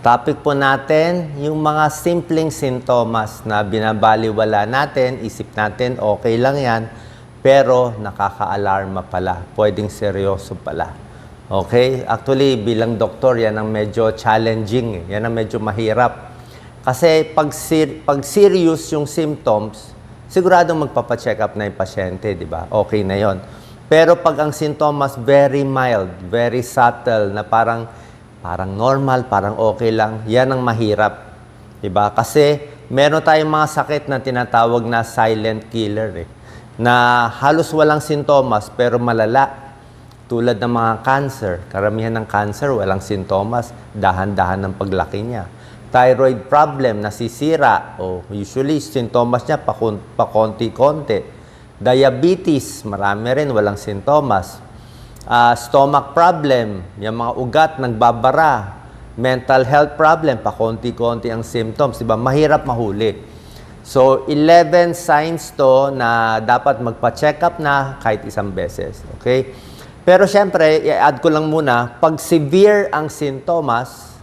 Topic po natin, yung mga simpleng sintomas na binabaliwala natin, isip natin okay lang yan, pero nakaka-alarma pala, pwedeng seryoso pala. Okay? Actually, bilang doktor, yan ang medyo challenging, yan ang medyo mahirap. Kasi pag serious yung symptoms, siguradong magpapacheck up na yung pasyente, di ba? Okay na yon. Pero pag ang sintomas very mild, very subtle, na parang normal, parang okay lang, yan ang mahirap. Diba? Kasi meron tayong mga sakit na tinatawag na silent killer. Na halos walang sintomas pero malala. Tulad ng mga cancer. Karamihan ng cancer, walang sintomas. Dahan-dahan ng paglaki niya. Thyroid problem, nasisira. Usually, sintomas niya pakonti-konti. Diabetes, marami rin, walang sintomas. Stomach problem, yung mga ugat nagbabara, mental health problem, pakonti-konti ang symptoms, diba? Mahirap mahuli. So, 11 signs to na dapat magpa-check up na kahit isang beses. Okay? Pero syempre, i-add ko lang muna, pag severe ang sintomas,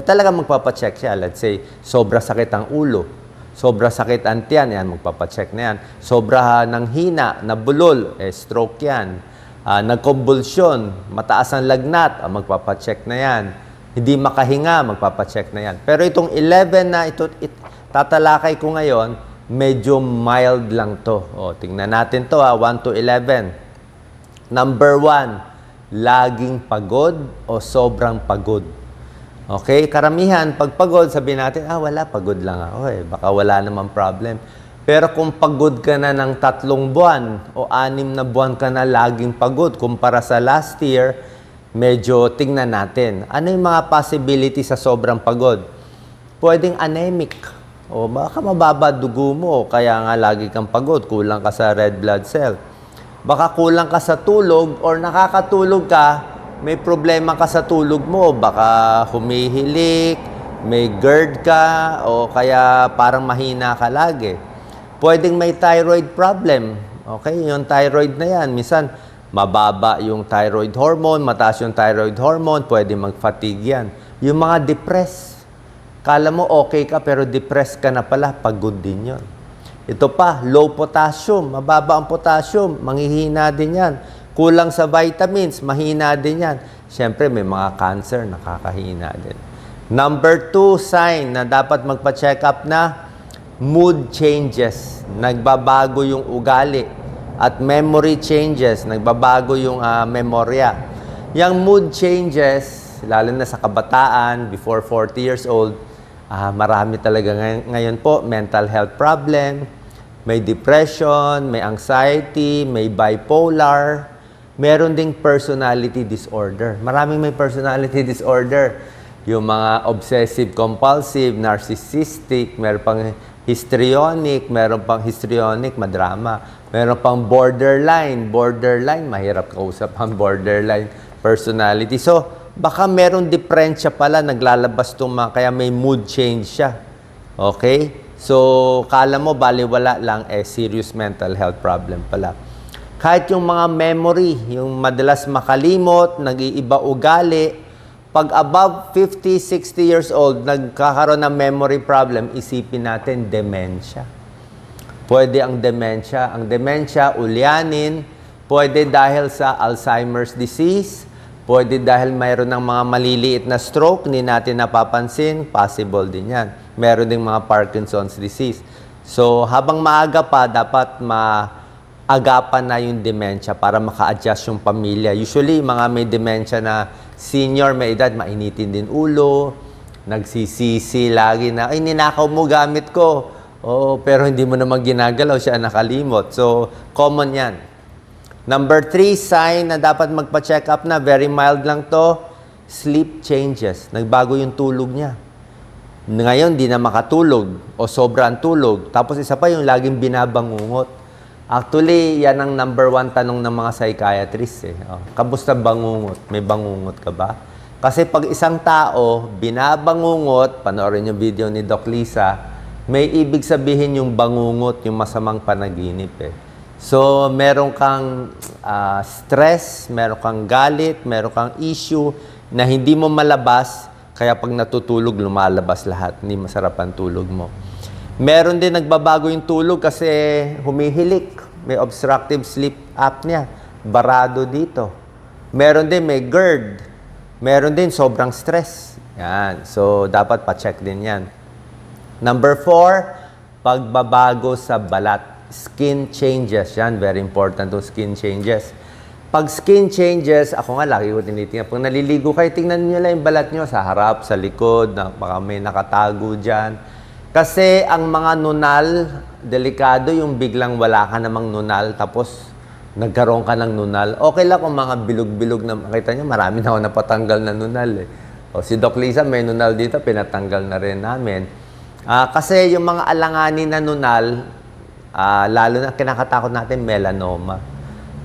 talaga magpapacheck siya. Let's say, sobra sakit ang ulo, sobra sakit ang tiyan, yan, magpapacheck na yan. Sobra ng hina, nabulol, stroke yan. Nagkonvulsyon, mataas ang lagnat, magpapacheck na yan. Hindi makahinga, magpapacheck na yan. Pero itong 11 na tatalakay ko ngayon, medyo mild lang to. Tingnan natin to, 1 to 11. Number 1, laging pagod o sobrang pagod. Okay? Karamihan, pag pagod, sabihin natin, wala, pagod lang ako. Baka wala namang problem. Pero kung pagod ka na ng 3 buwan o 6 na buwan ka na laging pagod kumpara sa last year, medyo tingnan natin. Ano yung mga possibility sa sobrang pagod? Pwedeng anemic. O baka mababa dugo mo, kaya nga lagi kang pagod, kulang ka sa red blood cell. Baka kulang ka sa tulog or nakakatulog ka, may problema ka sa tulog mo. Baka humihilik, may GERD ka, o kaya parang mahina ka lagi. Pwedeng may thyroid problem. Okay, yung thyroid na yan. Minsan, mababa yung thyroid hormone, mataas yung thyroid hormone, pwede mag-fatigue yan. Yung mga depressed. Kala mo okay ka, pero depressed ka na pala, pagod din yun. Ito pa, low potassium. Mababa ang potassium, manghihina din yan. Kulang sa vitamins, mahina din yan. Siyempre, may mga cancer, nakakahina din. Number 2 sign na dapat magpa-check up na, mood changes, nagbabago yung ugali, at memory changes, nagbabago yung memorya. Yung mood changes, lalo na sa kabataan, before 40 years old, marami talaga ngayon po, mental health problem, may depression, may anxiety, may bipolar, meron ding personality disorder. Maraming may personality disorder. Yung mga obsessive-compulsive, narcissistic, meron pang histrionic, madrama. Meron pang borderline, mahirap kausap ang borderline personality. So, baka meron diferensya pala, naglalabas itong kaya may mood change siya. Okay? So, kala mo, baliwala lang, serious mental health problem pala. Kahit yung mga memory, yung madalas makalimot, nag-iiba ugali, pag above 50, 60 years old, nagkakaroon ng memory problem, isipin natin, dementia. Pwede ang dementia. Ang dementia, ulyanin, pwede dahil sa Alzheimer's disease, pwede dahil mayroon ng mga maliliit na stroke, hindi natin napapansin, possible din yan. Meron ding mga Parkinson's disease. So, habang maaga pa, dapat maagapan na yung dementia para maka-adjust yung pamilya. Usually, mga may dementia na senior, may edad, mainitin din ulo, nagsisisi lagi na, ninakaw mo gamit ko. Pero hindi mo naman ginagalaw, siya nakalimot. So, common yan. Number 3 sign na dapat magpa-check up na, very mild lang to, sleep changes. Nagbago yung tulog niya. Ngayon, di na makatulog o sobrang tulog. Tapos isa pa yung laging binabangungot. Actually, yan ang number 1 tanong ng mga psychiatrists. Kamusta bangungot? May bangungot ka ba? Kasi pag isang tao, binabangungot, panoorin yung video ni Doc Lisa, may ibig sabihin yung bangungot, yung masamang panaginip. So, meron kang stress, meron kang galit, meron kang issue na hindi mo malabas Kaya pag natutulog, lumalabas lahat. Hindi masarap ang tulog mo. Meron din nagbabago yung tulog kasi humihilik. May obstructive sleep apnea. Barado dito. Meron din may GERD. Meron din sobrang stress. Yan. So, dapat pa-check din yan. Number 4, pagbabago sa balat. Skin changes. Yan, very important to skin changes. Pag skin changes, ako nga lagi ko tinitingnan. Pag naliligo kayo, tingnan nyo lang yung balat nyo sa harap, sa likod, baka may nakatago dyan. Kasi ang mga nunal, delikado yung biglang wala ka namang nunal, tapos nagkaroon ka ng nunal. Okay lang kung mga bilog-bilog na makita nyo, marami na ako napatanggal na nunal eh. O, si Doc Lisa may nunal dito, pinatanggal na rin namin. Kasi yung mga alanganin na nunal, lalo na kinakatakot natin, melanoma.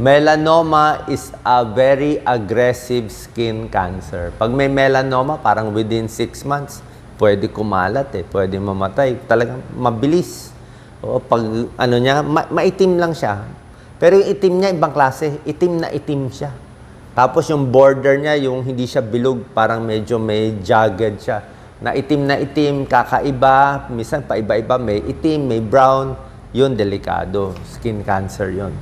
Melanoma is a very aggressive skin cancer. Pag may melanoma, parang within 6 months, pwede kumalat eh, pwede mamatay. Talagang mabilis. O, pag ano niya, maitim lang siya. Pero yung itim niya, ibang klase. Itim na itim siya. Tapos yung border niya, yung hindi siya bilog, parang medyo may jagged siya. Na itim, kakaiba, minsan pa iba-iba, may itim, may brown. Yun, delikado. Skin cancer yun.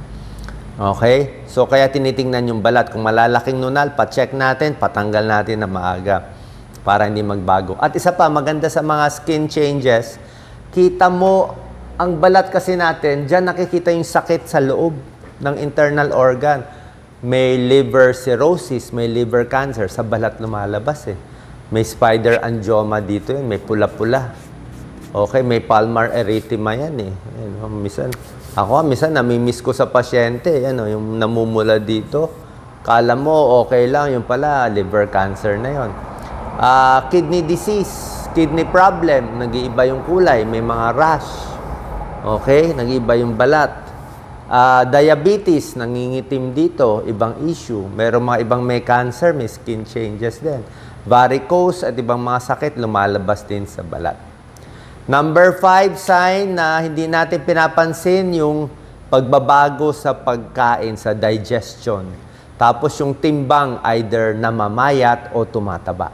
Okay? So, kaya tinitingnan yung balat. Kung malalaking nunal, pa-check natin, patanggal natin na maaga para hindi magbago. At isa pa, maganda sa mga skin changes, kita mo, ang balat kasi natin, dyan nakikita yung sakit sa loob ng internal organ. May liver cirrhosis, may liver cancer, sa balat lumalabas eh. May spider angioma dito yun, may pula-pula. Okay, may palmar erythema yan eh. Minsan namimiss ko sa pasyente, yung namumula dito. Kala mo, okay lang, yung pala, liver cancer na yon. Kidney disease, kidney problem, nag-iiba yung kulay, may mga rash. Okay, nag-iiba yung balat. Diabetes, nangingitim dito, ibang issue. Merong mga ibang may cancer, may skin changes din. Varicose at ibang mga sakit, lumalabas din sa balat. Number 5 sign na hindi natin pinapansin yung pagbabago sa pagkain, sa digestion. Tapos yung timbang either namamayat o tumataba.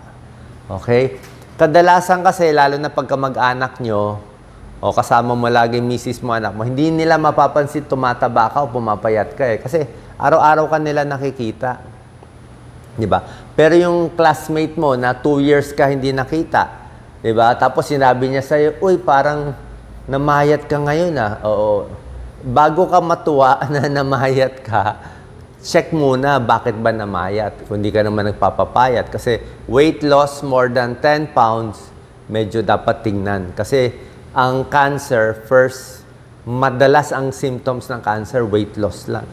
Okay? Kadalasan kasi, lalo na pagka mag-anak nyo, o kasama mo lagi misis mo, anak mo, hindi nila mapapansin tumataba ka o pumapayat ka eh. Kasi araw-araw ka nila nakikita. Diba? Pero yung classmate mo na 2 years ka hindi nakita, diba? Tapos sinabi niya sa'yo, uy, parang namayat ka ngayon ah. Oo. Bago ka matuwa na namayat ka, check muna bakit ba namayat. Kung hindi ka naman nagpapapayat. Kasi weight loss more than 10 pounds, medyo dapat tingnan. Kasi ang cancer, first, madalas ang symptoms ng cancer, weight loss lang.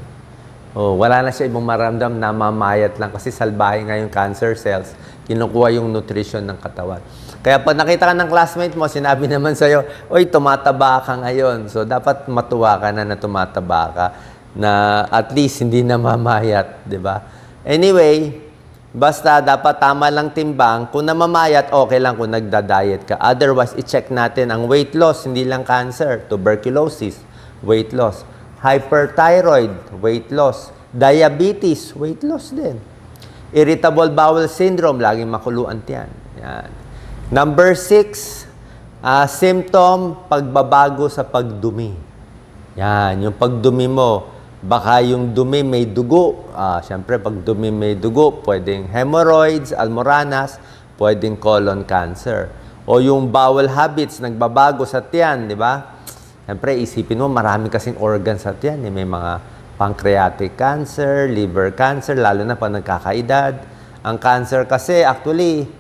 Oh, wala na siya ibang maramdam, namamayat lang. Kasi salbahe nga yung cancer cells, kinukuha yung nutrition ng katawan. Kaya pag nakita ka ng classmate mo, sinabi naman sa'yo, uy, tumataba ka ngayon. So, dapat matuwa ka na tumataba ka, na at least hindi na mamayat, di ba? Anyway, basta dapat tama lang timbang. Kung namamayat, okay lang kung nagda-diet ka. Otherwise, i-check natin ang weight loss, hindi lang cancer, tuberculosis, weight loss, hyperthyroid, weight loss, diabetes, weight loss din. Irritable bowel syndrome, laging makuluan yan. Yan. Number 6, symptom, pagbabago sa pagdumi. Yan, yung pagdumi mo, baka yung dumi may dugo. Siyempre, pag dumi may dugo, pwedeng hemorrhoids, almoranas, pwedeng colon cancer. O yung bowel habits, nagbabago sa tiyan, di ba? Siyempre, isipin mo, marami kasing organs sa tiyan. May mga pancreatic cancer, liver cancer, lalo na pag nagkakaedad. Ang cancer kasi, actually,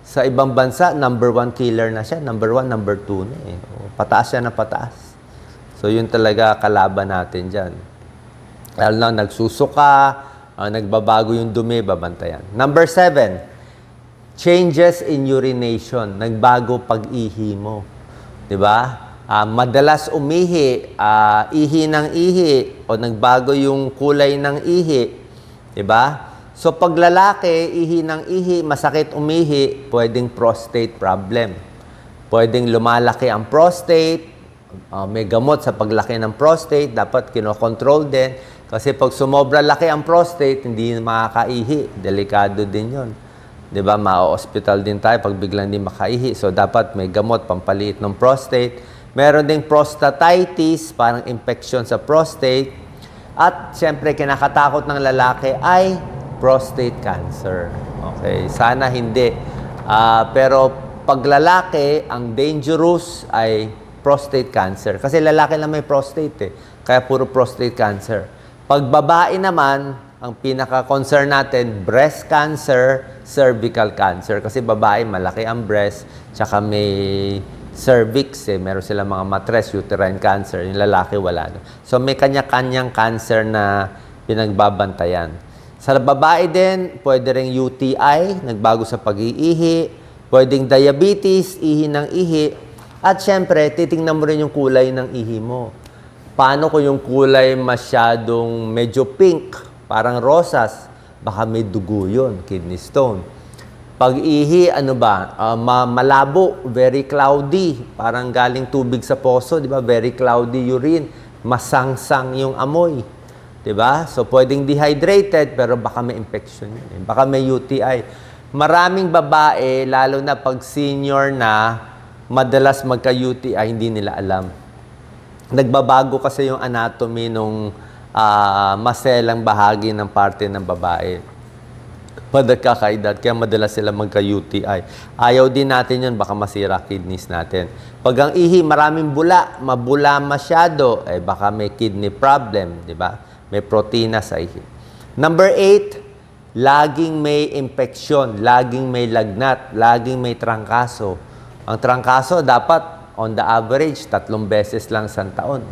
sa ibang bansa, number 1 killer na siya. Number 1, number 2 na eh. Pataas siya na pataas. So, yun talaga kalaban natin dyan. Lalo na nagsusuka, nagbabago yung dumi, babantayan. Number 7, changes in urination. Nagbago pag-ihi mo. Diba? Madalas umihi, ihi ng ihi, o nagbago yung kulay ng ihi. Diba? So, pag lalaki, ihi ng ihi, masakit umihi, pwedeng prostate problem. Pwedeng lumalaki ang prostate, may gamot sa paglaki ng prostate, dapat kinokontrol din. Kasi pag sumobra laki ang prostate, hindi makakaihi. Delikado din yon. 'Di ba? Ma-hospital din tayo pag biglang di makaihi. So, dapat may gamot pampaliit ng prostate. Meron ding prostatitis, parang infection sa prostate. At, siyempre, kinakatakot ng lalaki ay prostate cancer. Okay, sana hindi. Pero, pag lalaki, ang dangerous ay prostate cancer. Kasi lalaki lang may prostate eh. Kaya puro prostate cancer. Pag babae naman, ang pinaka-concern natin, breast cancer, cervical cancer. Kasi babae, malaki ang breast, tsaka may cervix eh. Meron silang mga matres, uterine cancer. Yung lalaki, wala. So, may kanya-kanyang cancer na pinagbabantayan. Sa babae din, pwede ring UTI, nagbago sa pag-iihi, pwedeng diabetes, ihi ng ihi. At syempre, titingnan mo rin yung kulay ng ihi mo. Paano kung yung kulay masyadong medyo pink, parang rosas, baka may dugo yun, kidney stone. Pag ihi, ano ba? Malabo, very cloudy, parang galing tubig sa poso, di ba? Very cloudy urine, masangsang yung amoy. Di ba? So, pwedeng dehydrated, pero baka may infection yun. Baka may UTI. Maraming babae, lalo na pag senior na, madalas magka-UTI, hindi nila alam. Nagbabago kasi yung anatomy nung maselang bahagi ng parte ng babae. Pagkakaedad, kaya madalas sila magka-UTI. Ayaw din natin yun, baka masira kidneys natin. Pag ang ihi, maraming bula, mabula masyado, baka may kidney problem, di ba? May protina sa ihi. Number 8, laging may infeksyon, laging may lagnat, laging may trangkaso. Ang trangkaso dapat on the average 3 beses lang sa taon.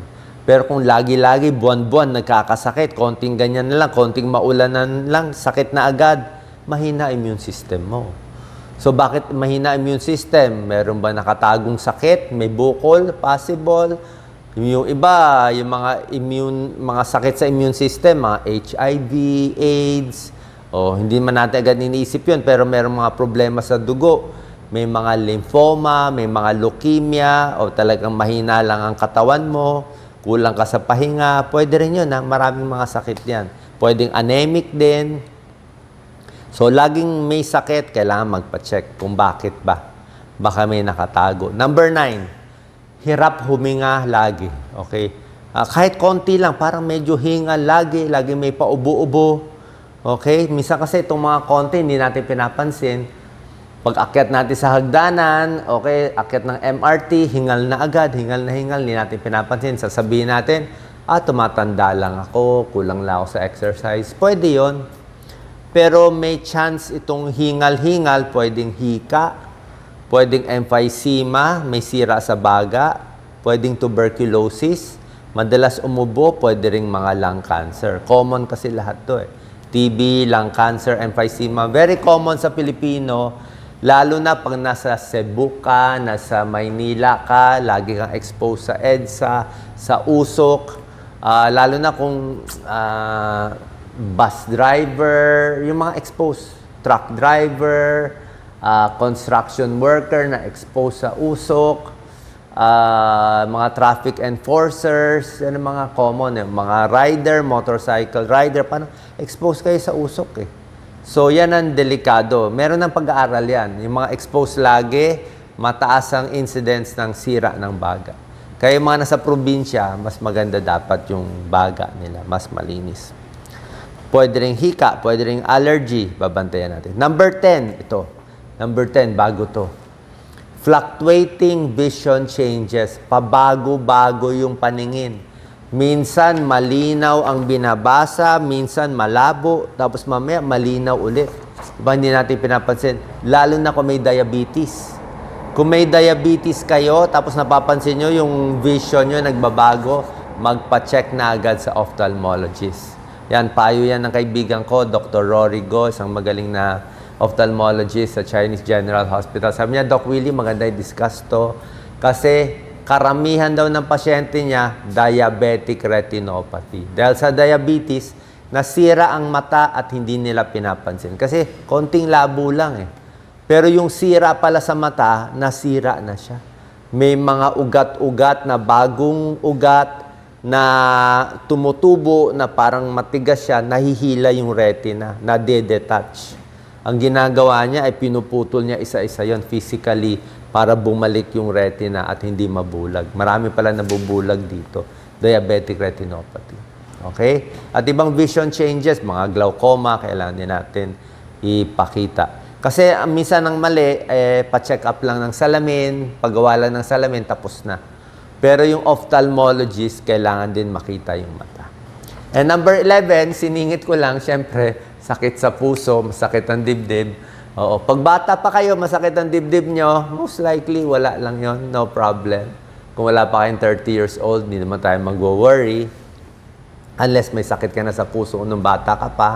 Pero kung lagi-lagi, buwan-buwan, nagkakasakit, konting ganyan na lang, konting maulanan lang, sakit na agad, mahina immune system mo. So bakit mahina immune system? Meron ba nakatagong sakit? May bukol? Possible? Yung iba, yung mga sakit sa immune system, mga HIV, AIDS, hindi man natin agad iniisip yun, pero meron mga problema sa dugo. May mga lymphoma, may mga leukemia, o talagang mahina lang ang katawan mo, kulang ka sa pahinga, pwede rin yun, ha? Maraming mga sakit yan. Pwedeng anemic din. So, laging may sakit, kailangan magpa-check kung bakit ba. Baka may nakatago. Number 9, hirap huminga lagi. Okay? Kahit konti lang, parang medyo hingal lagi, lagi may paubo-ubo. Okay? Minsan kasi itong mga konti, hindi natin pinapansin. Pag akyat natin sa hagdanan, okay, akyat ng MRT, hingal na agad, hingal, hindi natin pinapansin. Sasabihin natin, tumatanda lang ako, kulang lang ako sa exercise. Pwede yon. Pero may chance itong hingal-hingal, pwedeng hika, pwedeng emphysema, may sira sa baga, pwedeng tuberculosis, madalas umubo, pwede ring mga lung cancer. Common kasi lahat to eh. TB, lung cancer, emphysema, very common sa Pilipino. Lalo na pag nasa Cebu ka, nasa Maynila ka, lagi kang exposed sa EDSA, sa usok. Lalo na kung bus driver, yung mga exposed, truck driver, construction worker na exposed sa usok, mga traffic enforcers, yan ang mga common, mga rider, motorcycle rider, paano exposed kayo sa usok eh. So, yan ang delikado. Meron ng pag-aaral yan. Yung mga exposed lagi, mataas ang incidence ng sira ng baga. Kaya yung mga nasa probinsya, mas maganda dapat yung baga nila, mas malinis. Pwede ring hika, pwede ring allergy, babantayan natin. Number 10, ito. Number 10, bago to. Fluctuating vision changes. Pabago-bago yung paningin. Minsan malinaw ang binabasa, minsan malabo, tapos mamaya malinaw ulit. Diba, hindi natin pinapansin. Lalo na kung may diabetes. Kung may diabetes kayo, tapos napapansin nyo yung vision nyo nagbabago, magpa-check na agad sa ophthalmologist. Yan, payo yan ng kaibigan ko, Dr. Rory Go, isang magaling na ophthalmologist sa Chinese General Hospital. Sabi niya, Doc Willie, maganda i-discuss to. Kasi karamihan daw ng pasyente niya, diabetic retinopathy. Dahil sa diabetes, nasira ang mata at hindi nila pinapansin. Kasi konting labo lang eh. Pero yung sira pala sa mata, nasira na siya. May mga ugat-ugat na bagong ugat na tumutubo na parang matigas siya, nahihila yung retina, na de-detach. Ang ginagawa niya ay pinuputol niya isa-isa yon physically para bumalik yung retina at hindi mabulag. Marami pala nabubulag dito. Diabetic retinopathy. Okay? At ibang vision changes, mga glaucoma, kailangan din natin ipakita. Kasi minsan ng mali, pa-check up lang ng salamin, paggawa lang ng salamin, tapos na. Pero yung ophthalmologist, kailangan din makita yung mata. And number 11, siningit ko lang, syempre, sakit sa puso, masakit ang dibdib. Oo, pag bata pa kayo, masakit ang dibdib nyo, most likely, wala lang yon, no problem. Kung wala pa kayong 30 years old, hindi naman tayo mag-worry. Unless may sakit ka na sa puso nung bata ka pa.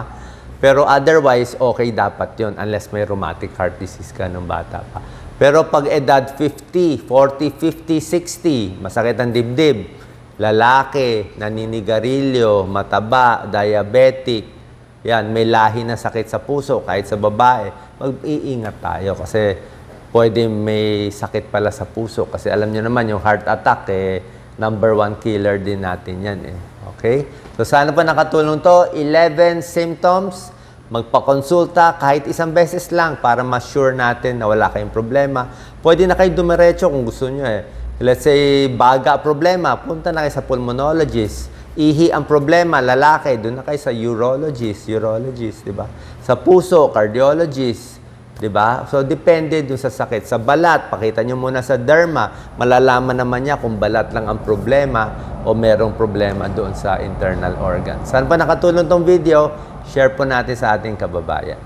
Pero otherwise, okay dapat yon unless may rheumatic heart disease ka nung bata pa. Pero pag edad 50, 40, 50, 60, masakit ang dibdib, lalaki, naninigarilyo, mataba, diabetic, yan, may lahi na sakit sa puso, kahit sa babae, mag-iingat tayo kasi pwede may sakit pala sa puso. Kasi alam nyo naman, yung heart attack, number 1 killer din natin yan. Okay? So, sana pa nakatulong to. 11 symptoms. Magpakonsulta kahit isang beses lang para ma-sure natin na wala kayong problema. Pwede na kayo dumiretso kung gusto nyo Let's say, baga problema, punta na kayo sa pulmonologist. Ihi ang problema, lalaki, doon na kayo sa urologist, di ba? Sa puso, cardiologist, di ba? So, depende doon sa sakit. Sa balat, pakita nyo muna sa derma, malalaman naman niya kung balat lang ang problema o merong problema doon sa internal organ. Saan pa nakatulong tong video? Share po natin sa ating kababayan.